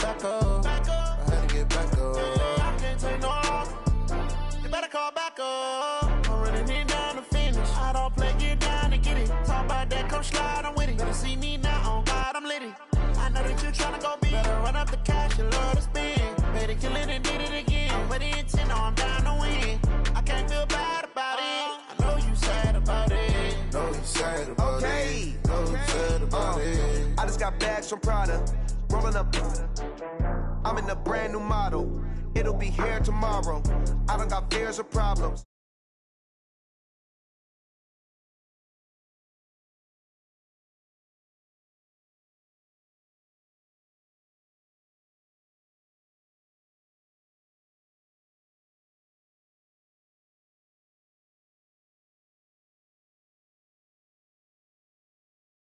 back up. I had to get back up. I can't take no loss. You better call back up. I'm running it down to finish. I don't play, get down and get it. Talk about that, come slide, I'm with it. Better see me now, on God, I'm litty. I know that you tryna go big. Better run up the cash, you love to spend. Better kill it and did it again. I'm with the intent, I'm down to win. I can't feel bad about it. I know you sad about it. Know you sad about it. Know you sad about it. I just got bags from Prada. Rolling up. I'm in a brand new model. It'll be here tomorrow. I don't got fears or problems.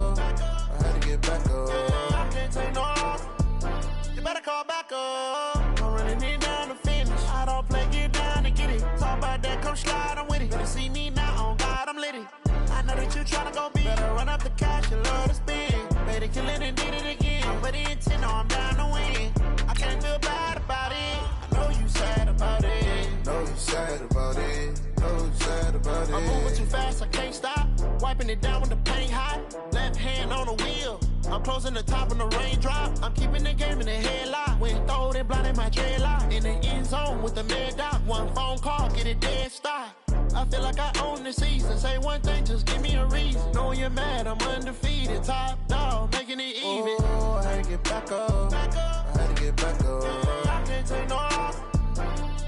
Back up. I can't take no loss. You better call back up. I'm running it down to finish. I don't play, get down and get it. Talk about that, come slide, I'm with it. Better see me now, on God, I'm litty. I know that you tryna go big. Better run up the cash, you love to spend. Better kill it and did it again. I'm with the intent, I'm down to win. I can't feel bad about it. I know you sad about it. Know you sad about it. Know you sad about it. I'm moving too fast, I can't stop. Wiping it down with the paint hot. Left hand on the wheel. I'm closing the top on the raindrop. I'm keeping the game in the headlock. When throwed and blinded my dreadlock. In the end zone with the mad dot. One phone call, get it dead stop. I feel like I own the season. Say one thing, just give me a reason. Knowing you're mad, I'm undefeated. Top dog, making it even. Oh, I had to get back up. I had to get back up. I can't take no loss.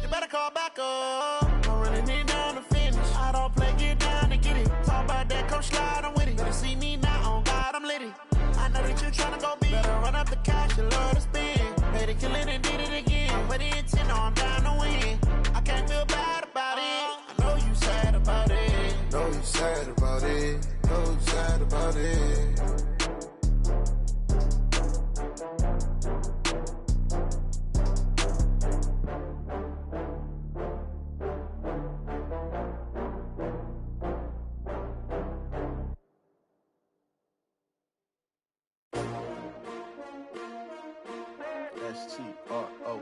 You better call back up. I'm running it down to finish. I don't play, get down and get it. Talk about that, come slide, I'm with it. Better see me now, on God, I'm litty. I know that you tryna go big. Better run up the cash, you love to spend. Better kill it and did it again. I'm with the intent, I'm down to win. I can't feel bad about it. I know you sad about it. Know you sad about it. Know you sad about it. S-T-R-O.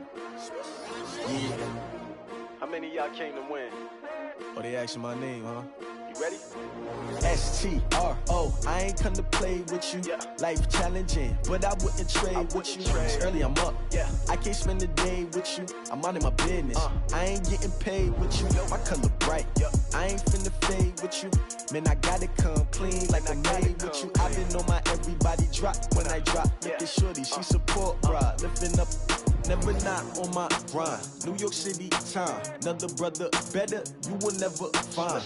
Yeah. How many of y'all came to win? Oh, they asking my name, huh? You ready? S-T-R-O. I ain't come to play with you. Yeah. Life challenging, but I wouldn't trade with you. It's early, I'm up. Yeah. I can't spend the day with you. I'm minding my business. I ain't getting paid with you. My color bright. I ain't finna fade with you. Man, I gotta come clean like I'm made with you. I've been on my everybody drop when I drop. Look at shorty, she support ride. Lifting up, never not on my grind. New York City time. Another brother better, you will never find.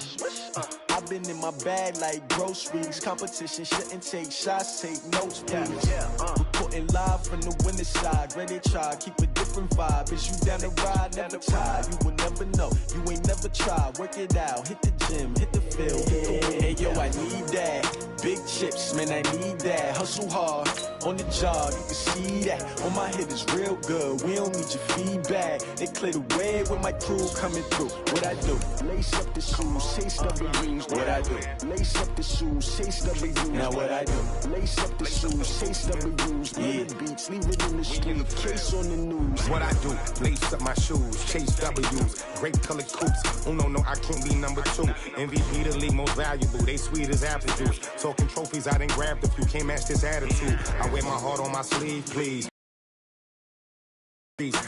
I've been in my bag like groceries. Competition shouldn't take shots, take notes, please. Reporting live from the winning side. Ready to try, keep a different vibe. Is you down the ride, never tired. You will never know, you ain't never tried. Work it out, hit the gym, hit the field, hit the wind. Hey yo, I need that. Big chips, man, I need that. Hustle hard, on the job, you can see that. On my head is real good, we don't need your feedback. They clear the way with my crew coming through. What I do? Lace up the shoes, chase up the greens. What I do? Lace up the shoes, chase up the greens. Now what I do? Lace up the shoes, chase up the greens. Yeah, beats, leave it in the street, case on the news. What I do? Lace up my shoes, chase W's, great colored coops. Oh no, I can't be number two. MVP the league most valuable, they sweet as apple juice. Talking trophies, I done grabbed a few, can't match this attitude. I wear my heart on my sleeve, please.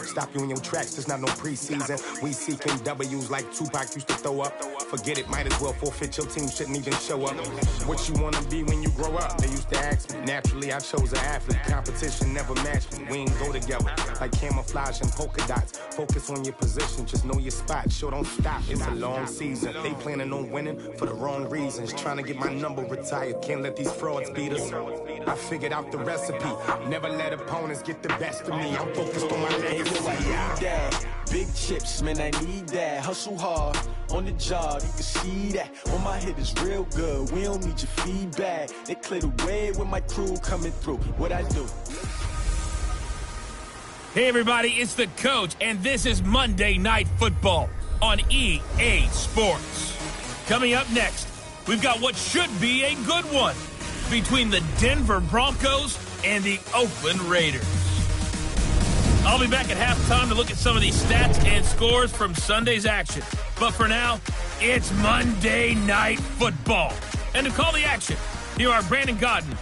Stop you in your tracks, there's not no preseason. We seeking W's like Tupac used to throw up. Forget it, might as well forfeit, your team shouldn't even show up. What you wanna be when you grow up? They used to ask me. Naturally, I chose an athlete. Competition never matched me. We ain't go together like camouflage and polka dots. Focus on your position, just know your spot. Sure, don't stop, it's a long season. They planning on winning for the wrong reasons. Trying to get my number retired, can't let these frauds beat us. I figured out the recipe. Never let opponents get the best of me. I'm focused on my legacy. I need that. Big chips, man, I need that. Hustle hard, on the job, you can see that. On my head is real good, we don't need your feedback. They clear the way with my crew coming through. What I do? Hey everybody, it's the coach, and this is Monday Night Football on EA Sports. Coming up next, we've got what should be a good one between the Denver Broncos and the Oakland Raiders. I'll be back at halftime to look at some of these stats and scores from Sunday's action. But for now, it's Monday Night Football. And to call the action, here are Brandon Godden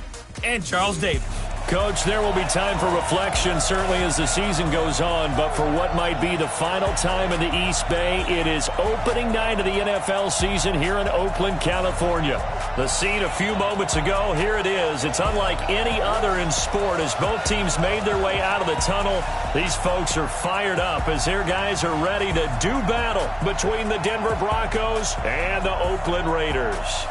and Charles Davis. Coach, there will be time for reflection, certainly as the season goes on, but for what might be the final time in the East Bay, it is opening night of the NFL season here in Oakland, California. The scene a few moments ago, here it is. It's unlike any other in sport as both teams made their way out of the tunnel. These folks are fired up as their guys are ready to do battle between the Denver Broncos and the Oakland Raiders.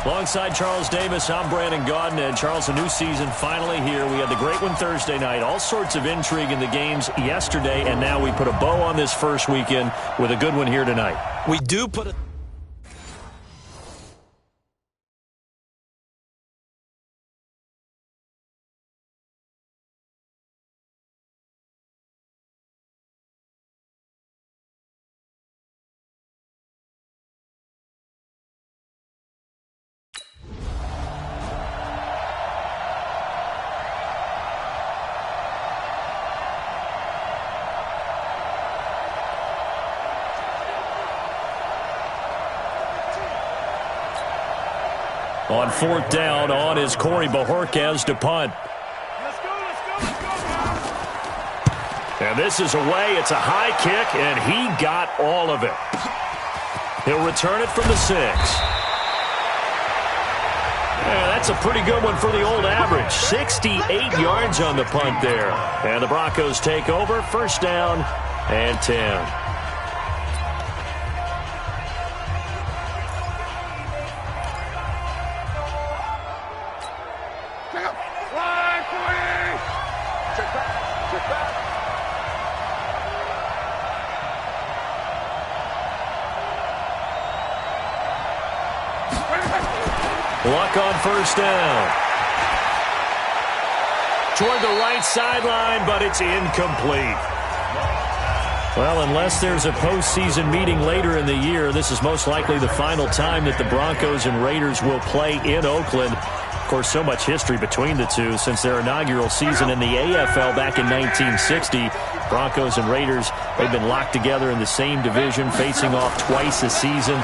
Alongside Charles Davis, I'm Brandon Godden. And Charles, a new season finally here. We had the great one Thursday night. All sorts of intrigue in the games yesterday, and now we put a bow on this first weekend with a good one here tonight. We do put a... On fourth down, on is Corey Bojorquez to punt. And this is away. It's a high kick, and he got all of it. He'll return it from the 6. Yeah, that's a pretty good one for the old average. 68 yards on the punt there. And the Broncos take over. First down and 10. Luck on first down. Toward the right sideline, but it's incomplete. Well, unless there's a postseason meeting later in the year, this is most likely the final time that the Broncos and Raiders will play in Oakland. Of course, so much history between the two since their inaugural season in the AFL back in 1960. Broncos and Raiders, they've been locked together in the same division, facing off twice a season.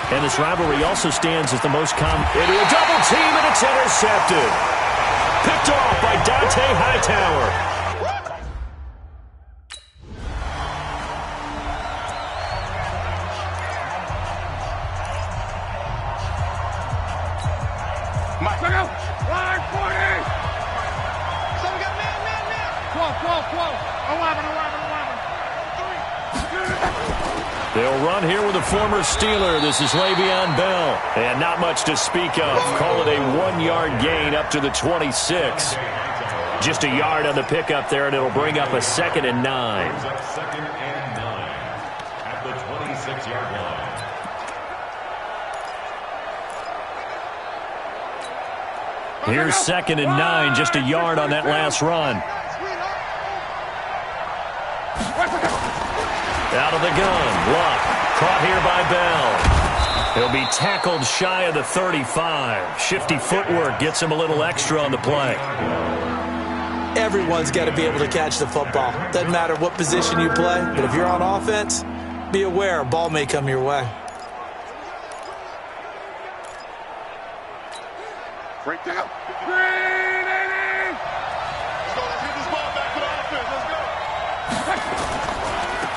And this rivalry also stands as the most common. Into a double team, and it's intercepted. Picked off by Dante Hightower. They'll run here with a former Steeler. This is Le'Veon Bell. And not much to speak of. Call it a 1-yard gain up to the 26. Just a yard on the pickup there, and it'll bring up a 2nd and 9. Second and 9 at the 26-yard line. Here's 2nd and 9, just a yard on that last run. Out of the gun, Luck, caught here by Bell. He'll be tackled shy of the 35. Shifty footwork gets him a little extra on the play. Everyone's got to be able to catch the football. Doesn't matter what position you play, but if you're on offense, be aware a ball may come your way. Break down.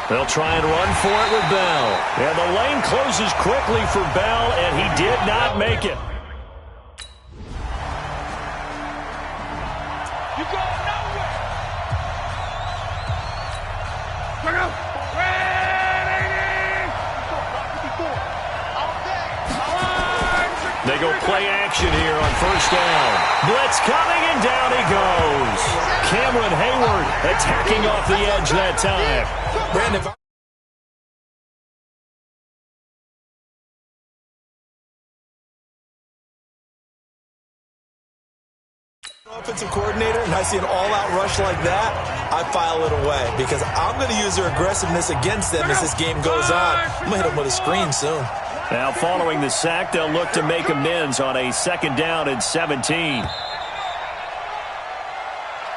They'll try and run for it with Bell. And the lane closes quickly for Bell, and he did not make it. You go nowhere. Bring up. They go play action here on first down. Blitz coming, and down he goes. Cameron Hayward attacking off the edge that time. Brandon, offensive coordinator, and I see an all-out rush like that, I file it away because I'm going to use their aggressiveness against them as this game goes on. I'm going to hit them with a screen soon. Now, following the sack, they'll look to make amends on a 2nd down and 17.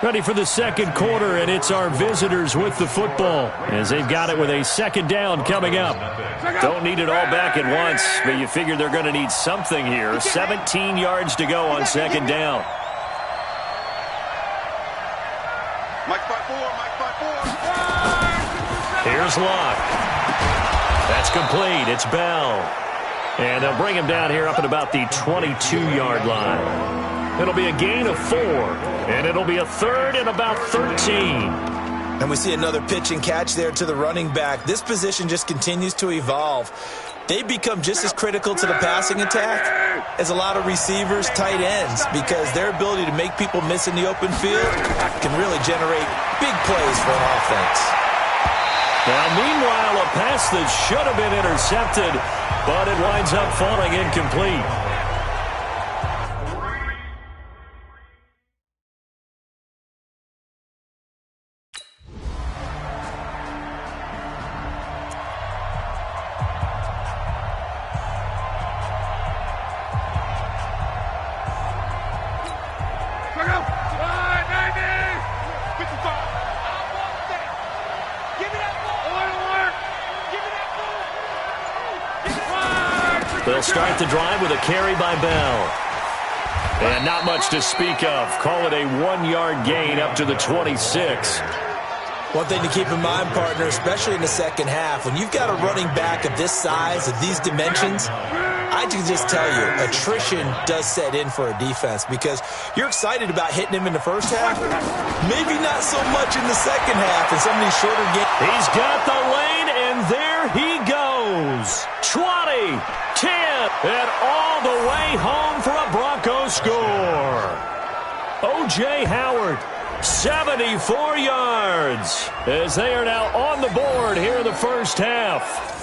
Ready for the second quarter, and it's our visitors with the football as they've got it with a second down coming up. Don't need it all back at once, but you figure they're going to need something here. 17 yards to go on second down. Here's Locke. That's complete. It's Bell. And they'll bring him down here up at about the 22-yard line. It'll be a gain of 4, and it'll be a third and about 13. And we see another pitch and catch there to the running back. This position just continues to evolve. They become just as critical to the passing attack as a lot of receivers, tight ends, because their ability to make people miss in the open field can really generate big plays for an offense. Now, meanwhile, a pass that should have been intercepted, but it winds up falling incomplete. They'll start the drive with a carry by Bell. And not much to speak of. Call it a 1-yard gain up to the 26. One thing to keep in mind, partner, especially in the second half, when you've got a running back of this size, of these dimensions, I can just tell you, attrition does set in for a defense because you're excited about hitting him in the first half. Maybe not so much in the second half in some of these shorter games. He's got the lane, and there he goes. 20, 10, and all the way home for a Broncos score. O.J. Howard, 74 yards, as they are now on the board here in the first half.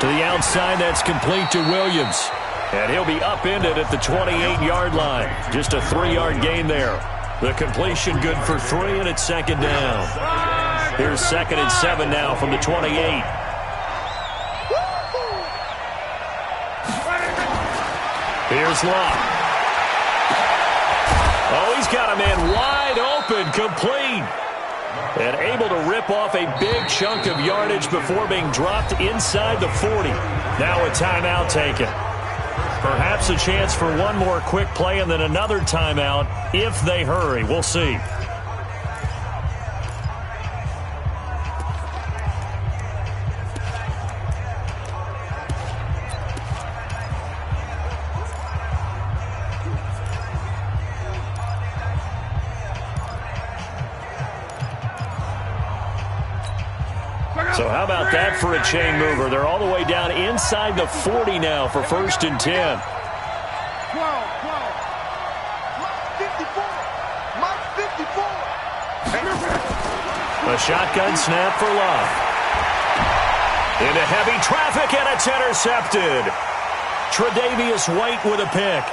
To the outside, that's complete to Williams. And he'll be upended at the 28-yard line. Just a 3-yard gain there. The completion good for 3, and it's second down. Here's 2nd and 7 now from the 28. Here's Locke. Oh, he's got a man wide open, complete. And able to rip off a big chunk of yardage before being dropped inside the 40. Now a timeout taken. Perhaps a chance for one more quick play and then another timeout if they hurry. We'll see. So how about that for a chain mover? They're all the way down inside the 40 now for 1st and 10. A shotgun snap for Love. Into heavy traffic, and it's intercepted. Tre'Davious White with a pick.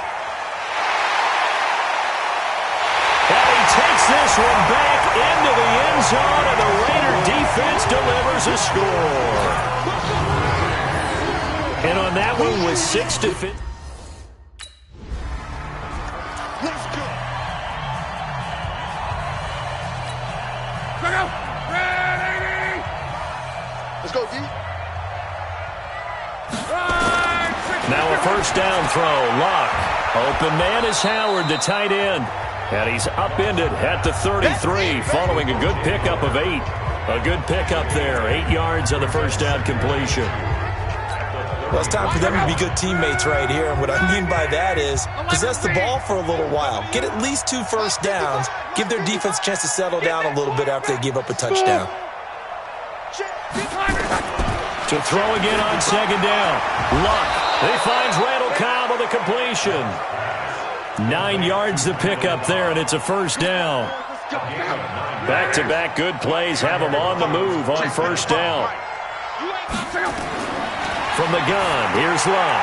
And he takes this one back into the end zone, and the Raider defense delivers a score. And on that one with 6 to 5. Let's go, D. Now a first down throw. Locke. Open man is Howard, the tight end. And he's upended at the 33 following a good pickup of 8. A good pickup there. 8 yards on the first down completion. Well, it's time for them to be good teammates right here. And what I mean by that is possess the ball for a little while. Get at least 2 first downs. Give their defense a chance to settle down a little bit after they give up a touchdown. To throw again on second down. Luck. He finds Randall Cobb on the completion. 9 yards to pick up there, and it's a first down. Back-to-back good plays have him on the move on first down. From the gun, here's Love.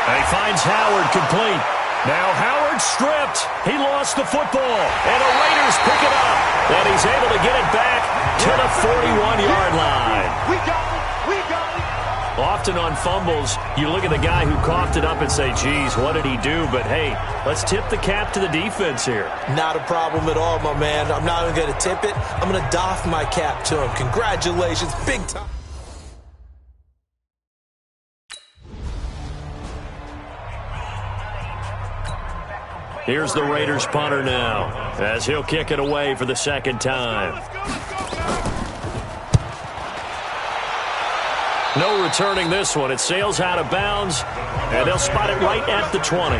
And he finds Howard complete. Now Howard stripped. He lost the football. And the Raiders pick it up. And he's able to get it back to the 41-yard line. We got it. Often on fumbles, you look at the guy who coughed it up and say, geez, what did he do? But, hey, let's tip the cap to the defense here. Not a problem at all, my man. I'm not even going to tip it. I'm going to doff my cap to him. Congratulations. Big time. Here's the Raiders punter now, as he'll kick it away for the second time. No returning this one. It sails out of bounds, and they'll spot it right at the 20.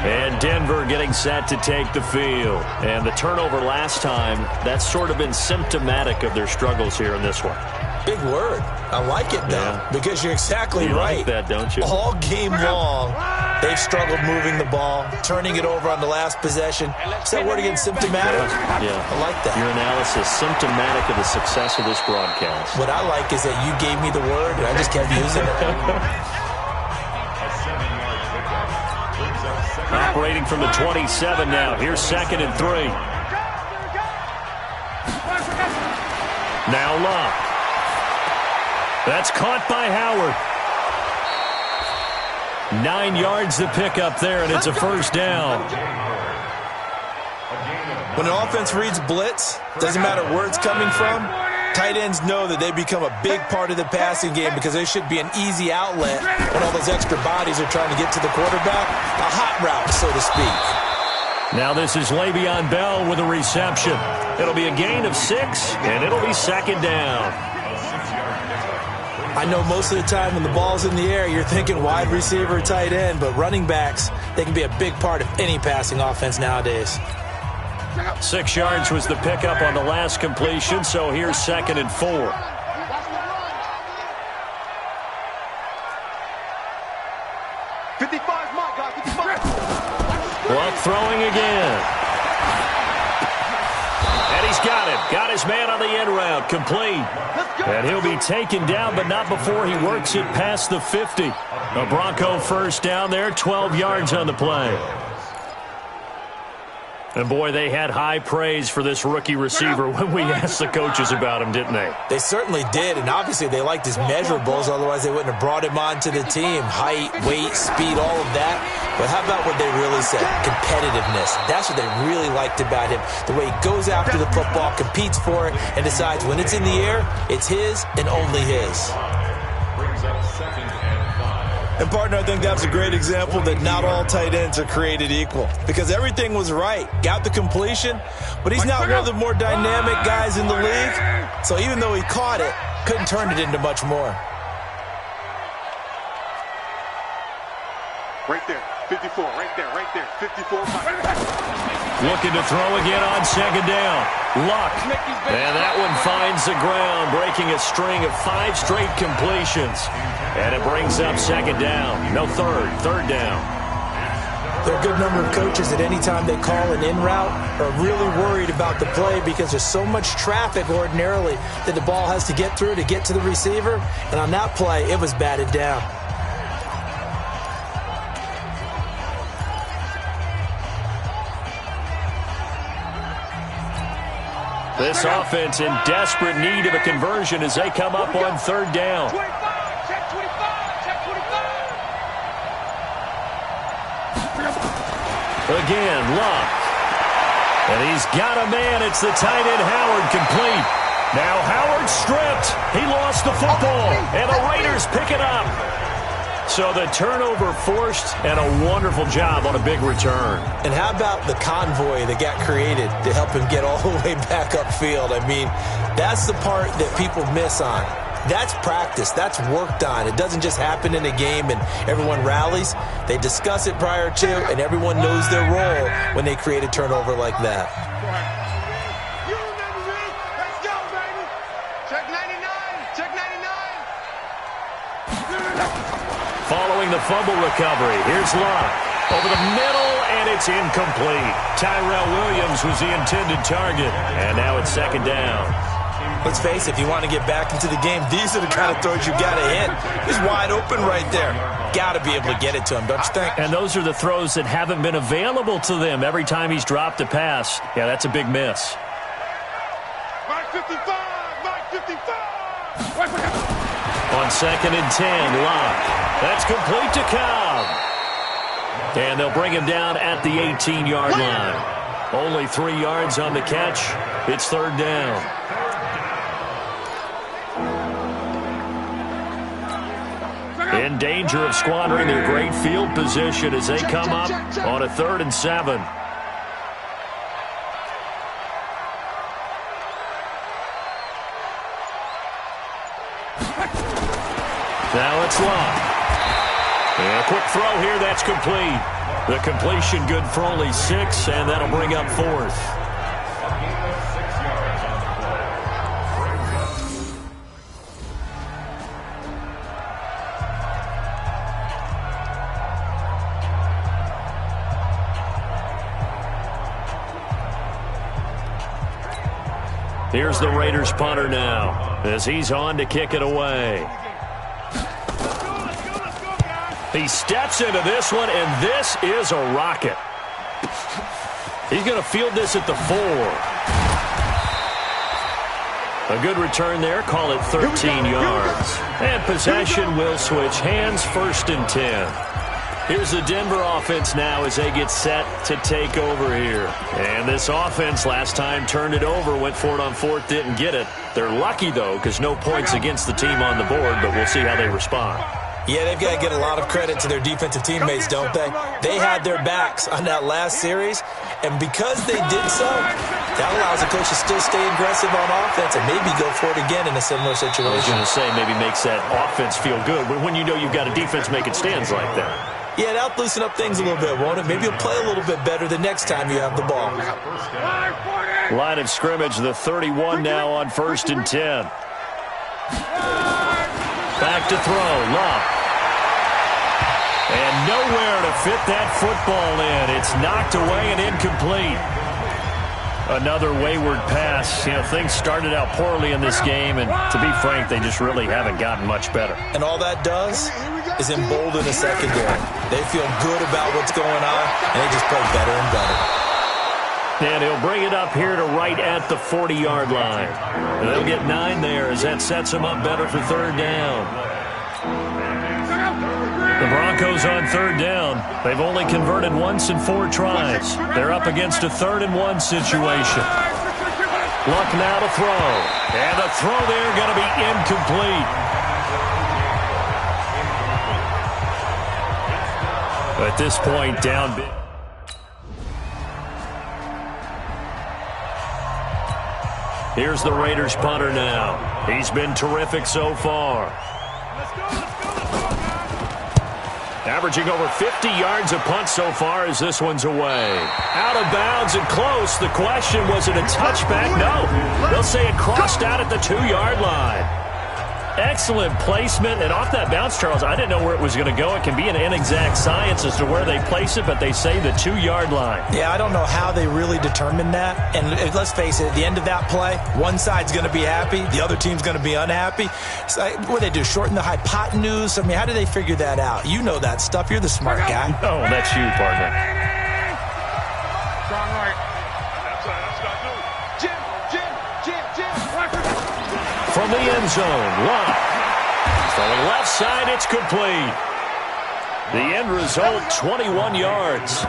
And Denver getting set to take the field. And the turnover last time, that's sort of been symptomatic of their struggles here in this one. Big word. I like it, though, because you're exactly right. You like that, don't you? All game long, they've struggled moving the ball, turning it over on the last possession. Is that word again, symptomatic? Yeah. I like that. Your analysis, symptomatic of the success of this broadcast. What I like is that you gave me the word, and I just kept using it. Operating from the 27 now. Here's 2nd and 3. Now Love. That's caught by Howard. 9 yards to pick up there, and it's a first down. When an offense reads blitz, doesn't matter where it's coming from, tight ends know that they become a big part of the passing game because there should be an easy outlet when all those extra bodies are trying to get to the quarterback. A hot route, so to speak. Now this is Le'Veon Bell with a reception. It'll be a gain of 6, and it'll be 2nd down. I know most of the time when the ball's in the air, you're thinking wide receiver, tight end, but running backs, they can be a big part of any passing offense nowadays. 6 yards was the pickup on the last completion, so here's 2nd and 4. Luck throwing again. And he's got it. Got his man on the end route. Complete. And he'll be taken down, but not before he works it past the 50. A Bronco first down there, 12 yards on the play. And, boy, they had high praise for this rookie receiver when we asked the coaches about him, didn't they? They certainly did, and obviously they liked his measurables. Otherwise, they wouldn't have brought him onto the team. Height, weight, speed, all of that. But how about what they really said? Competitiveness. That's what they really liked about him. The way he goes after the football, competes for it, and decides when it's in the air, it's his and only his. Brings up 2nd and 5. And, partner, I think that's a great example that not all tight ends are created equal. Because everything was right. Got the completion, but he's not one of the more dynamic guys in the league. So even though he caught it, couldn't turn it into much more. Right there, 54, right there, 54. Looking to throw again on 2nd down. Luck. And that one finds the ground, breaking a string of 5 straight completions. And it brings up 2nd down. No, third down. There are a good number of coaches that any time they call an in route are really worried about the play because there's so much traffic ordinarily that the ball has to get through to get to the receiver. And on that play, it was batted down. This offense in desperate need of a conversion as they come up on 3rd down. Again, Luck. And he's got a man. It's the tight end, Howard, complete. Now Howard stripped. He lost the football. And the Raiders pick it up. So the turnover forced, and a wonderful job on a big return. And how about the convoy that got created to help him get all the way back upfield? I mean, that's the part that people miss on. That's practice. That's worked on. It doesn't just happen in a game and everyone rallies. They discuss it prior to, and everyone knows their role when they create a turnover like that. Let's go, baby. Check 99. Check 99. Following the fumble recovery. Here's Locke. Over the middle, and it's incomplete. Tyrell Williams was the intended target, and now it's second down. Let's face it, if you want to get back into the game, these are the kind of throws you got to hit. He's wide open right there. Got to be able to get it to him, don't you think? And those are the throws that haven't been available to them every time he's dropped a pass. Yeah, that's a big miss. Mike 55! Mike 55! On 2nd and 10, Locke. That's complete to Cobb. And they'll bring him down at the 18-yard line. Only 3 yards on the catch. It's third down. In danger of squandering their great field position as they come up on a 3rd and 7. Now it's Locke. And a quick throw here, that's complete. The completion good for only 6, and that'll bring up 4th. Here's the Raiders punter now as he's on to kick it away. He steps into this one, and this is a rocket. He's going to field this at the 4. A good return there. Call it 13 yards. And possession will switch hands, 1st and 10. Here's the Denver offense now as they get set to take over here. And this offense last time turned it over, went for it on 4th, didn't get it. They're lucky, though, because no points against the team on the board, but we'll see how they respond. Yeah, they've got to get a lot of credit to their defensive teammates, don't they? They had their backs on that last series, and because they did so, that allows the coach to still stay aggressive on offense and maybe go for it again in a similar situation. I was going to say maybe makes that offense feel good when you know you've got a defense making stands like that. Yeah, that'll loosen up things a little bit, won't it? Maybe you'll play a little bit better the next time you have the ball. Line of scrimmage, the 31 now on 1st and 10. Back to throw, Locke. And nowhere to fit that football in. It's knocked away and incomplete. Another wayward pass. You know, things started out poorly in this game, and to be frank, they just really haven't gotten much better. And all that does is embolden the secondary. They feel good about what's going on, and they just play better and better. And he'll bring it up here to right at the 40-yard line. And they'll get 9 there as that sets them up better for 3rd down. The Broncos on 3rd down. They've only converted once in 4 tries. They're up against a 3rd and 1 situation. Luck now to throw. And the throw there going to be incomplete. At this point, down big. Here's the Raiders punter now. He's been terrific so far. Averaging over 50 yards a punt so far as this one's away. Out of bounds and close. The question, was it a touchback? No. They'll say it crossed out at the 2-yard line. Excellent placement. And off that bounce, Charles, I didn't know where it was going to go. It can be an inexact science as to where they place it, but they say the 2-yard line. Yeah, I don't know how they really determined that. And let's face it, at the end of that play, one side's going to be happy, the other team's going to be unhappy. So, what do they do, shorten the hypotenuse? I mean, how do they figure that out? You know that stuff. You're the smart guy. Oh, that's you, partner. Strong right. That's what I do. Jim. From the end zone, Locke. From the left side, it's complete. The end result, 21 yards.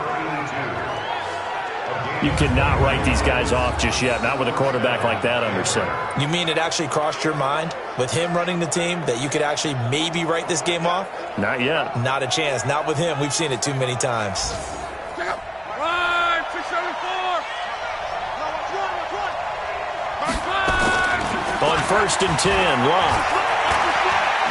You cannot write these guys off just yet, not with a quarterback like that under center. You mean it actually crossed your mind with him running the team that you could actually maybe write this game off? Not yet. Not a chance. Not with him. We've seen it too many times. On 1st and 10, Locke.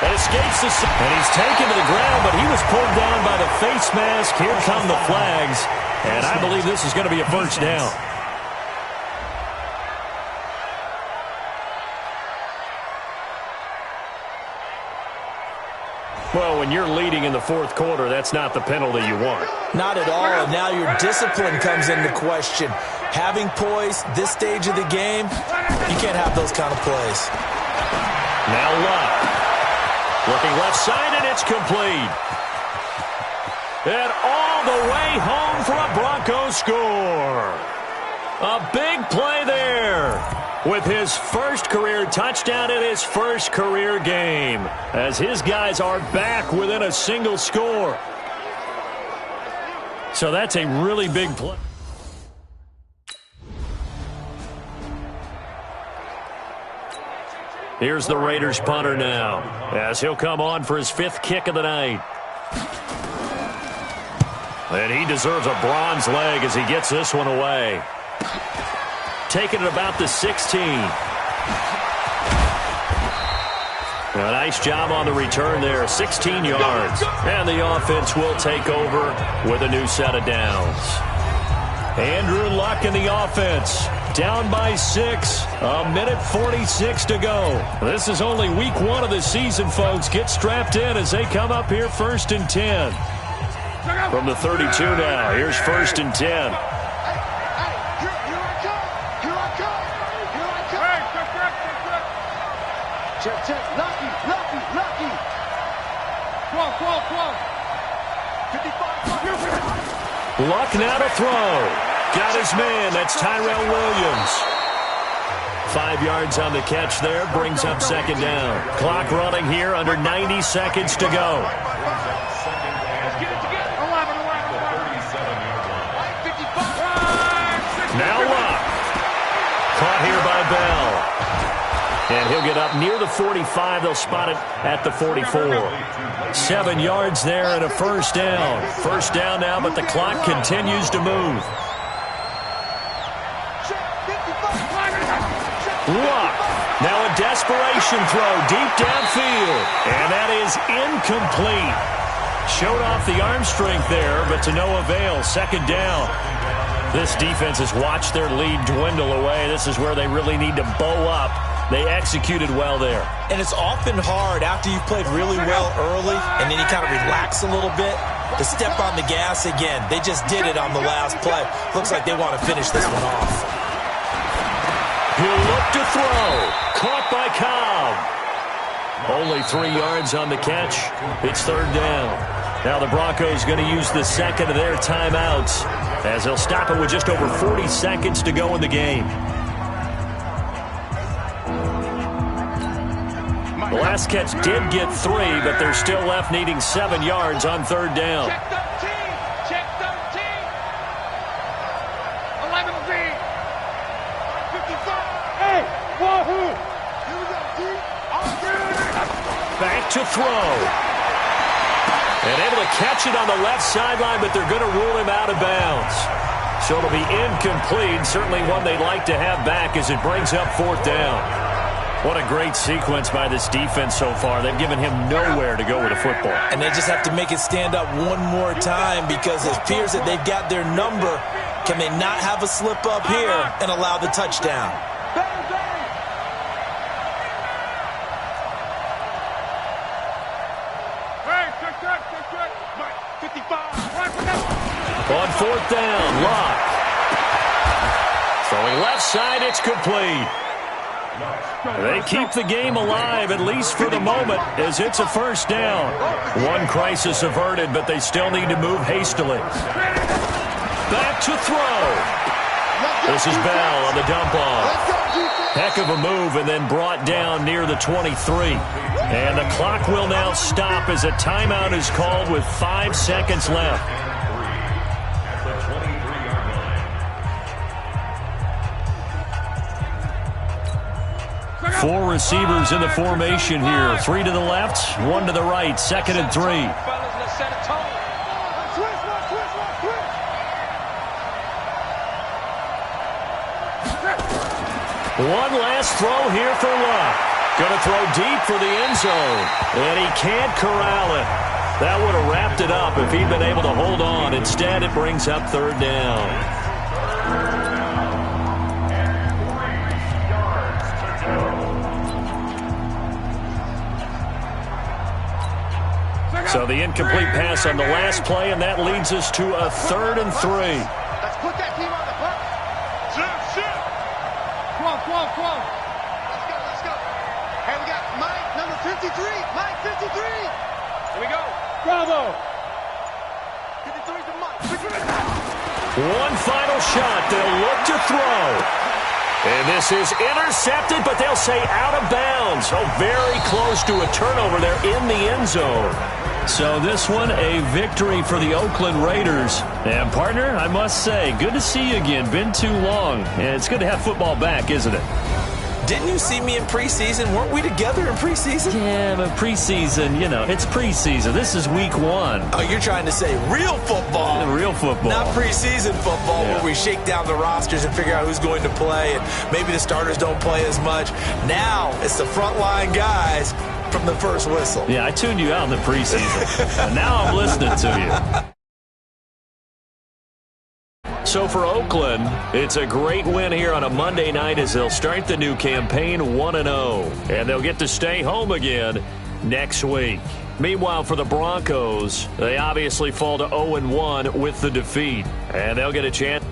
And escapes the... And he's taken to the ground, but he was pulled down by the face mask. Here come the flags. And I believe this is going to be a first down. Well, when when you're leading in the fourth quarter, that's not the penalty you want. Not at all, and now your discipline comes into question. Having poise this stage of the game, you can't have those kind of plays. Now Luck. Looking left side, and it's complete. And all the way home for a Broncos score. A big play there with his first career touchdown in his first career game, as his guys are back within a single score. So that's a really big play. Here's the Raiders punter now, as he'll come on for his 5th kick of the night. And he deserves a bronze leg as he gets this one away. Taking it about the 16. A nice job on the return there, 16 yards. And the offense will take over with a new set of downs. Andrew Luck in the offense, down by 6, a minute 46 to go. This is only week 1 of the season, folks. Get strapped in as they come up here 1st and 10. From the 32 now, here's 1st and 10. Check. Lucky. Come on. 55. Luck now to throw. Got his man. That's Tyrell Williams. 5 yards on the catch there. Brings up 2nd down. Clock running here under 90 seconds to go. Now Luck. Caught here by Bell. And he'll get up near the 45. They'll spot it at the 44. 7 yards there and a 1st down. 1st down now, but the clock continues to move. Luck. Now a desperation throw deep downfield. And that is incomplete. Showed off the arm strength there, but to no avail. 2nd down. This defense has watched their lead dwindle away. This is where they really need to bow up. They executed well there. And it's often hard after you've played really well early and then you kind of relax a little bit to step on the gas again. They just did it on the last play. Looks like they want to finish this one off. He'll look to throw. Caught by Cobb. Only 3 yards on the catch. It's 3rd down. Now the Broncos going to use the 2nd of their timeouts as they'll stop it with just over 40 seconds to go in the game. The last catch did get 3, but they're still left needing 7 yards on 3rd down. Check 13. 11 Z. 55. Hey, wahoo. Here we go, D. Back to throw. And able to catch it on the left sideline, but they're going to rule him out of bounds. So it'll be incomplete. Certainly one they'd like to have back as it brings up 4th down. What a great sequence by this defense so far. They've given him nowhere to go with the football. And they just have to make it stand up one more time because it appears that they've got their number. Can they not have a slip up here and allow the touchdown? On 4th down, Luck. Throwing left side, it's complete. They keep the game alive, at least for the moment, as it's a 1st down. One crisis averted, but they still need to move hastily. Back to throw. This is Bell on the dump off. Heck of a move, and then brought down near the 23. And the clock will now stop as a timeout is called with 5 seconds left. 4 receivers in the formation here. 3 to the left, 1 to the right. 2nd and 3. One last throw here for Luck. Going to throw deep for the end zone. And he can't corral it. That would have wrapped it up if he'd been able to hold on. Instead, it brings up 3rd down. So the incomplete pass on the last play, and that leads us to a 3rd and 3. Let's put that team on the clock. Shit. Come on. Let's go. Hey, we got Mike, number 53. Mike, 53. Here we go. Bravo. 53 to Mike. One final shot. They'll look to throw. And this is intercepted, but they'll say out of bounds. Oh, very close to a turnover there in the end zone. So this one, a victory for the Oakland Raiders. And, partner, I must say, good to see you again. Been too long. And it's good to have football back, isn't it? Didn't you see me in preseason? Weren't we together in preseason? Yeah, but preseason, it's preseason. This is week 1. Oh, you're trying to say real football. Real football. Not preseason football where we shake down the rosters and figure out who's going to play, and maybe the starters don't play as much. Now it's the frontline guys from the first whistle. Yeah, I tuned you out in the preseason. And now I'm listening to you. So for Oakland, it's a great win here on a Monday night as they'll start the new campaign 1-0. And they'll get to stay home again next week. Meanwhile, for the Broncos, they obviously fall to 0-1 with the defeat. And they'll get a chance.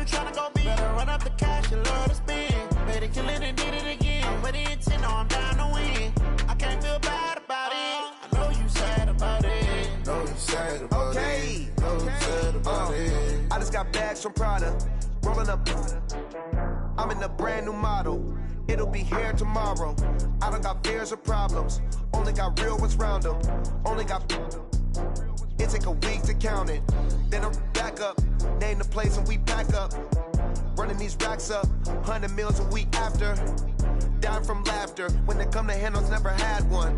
Tryna go big, better run up the cash, you love to spin. Better kill it and did it again. I'm with the intent, no, I'm about it. So sad about it. I just got bags from Prada, rolling up. I'm in a brand new model. It'll be here tomorrow. I don't got fears or problems. Only got real ones round them. Only got. It take a week to count it. Then I'm back up. Name the place and we pack up. Running these racks up. 100 meals a week after. Down from laughter. When they come to handles, never had one.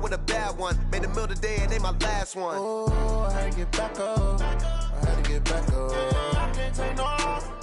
With a bad one. Made a meal today and ain't my last one. Oh, I had to get back up. I had to get back up. I can't take no loss.